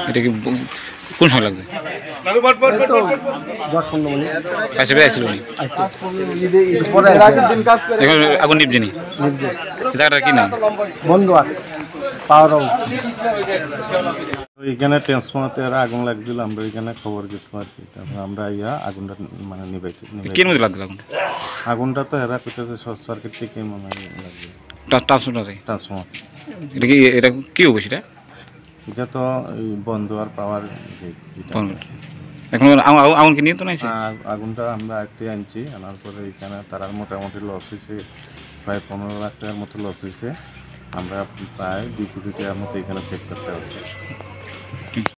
এটা কি কোন সময় লাগছে? 10-15 মিনিট কাছে আসছিল উনি। এখন আগুন নিবজেনি জায়গাটা কি নাম? বন্ধুয়ার পাওয়ার ওইখানে ট্রান্সফর্মারতে আগুন লাগছিল, আমরা ওইখানে খবর গেছিলাম আর কি। তারপর আমরা আগুনটা মানে নিবাইতে কি মধ্যে লাগছে আগুন? আগুনটা তো এরা করতেছে শর্ট সার্কিট থেকে মনে হয় লাগবে ট্রান্সফর্মারে। ট্রান্সফর্মার। এটা কি হবে সেটা? এটা তো বন্ধ আর পাওয়ার এখন আগুন কি নিয়ন্ত্রণ আছে? আগুনটা আমরা আয়ত্তে আনছি, আনার পরে এখানে তারা মোটামুটি লস হয়েছে, প্রায় 15 লাখ টাকার মতো লস হয়েছে। আমরা প্রায় 2 কোটি টাকার মতো এখানে সেভ করতে পারছি।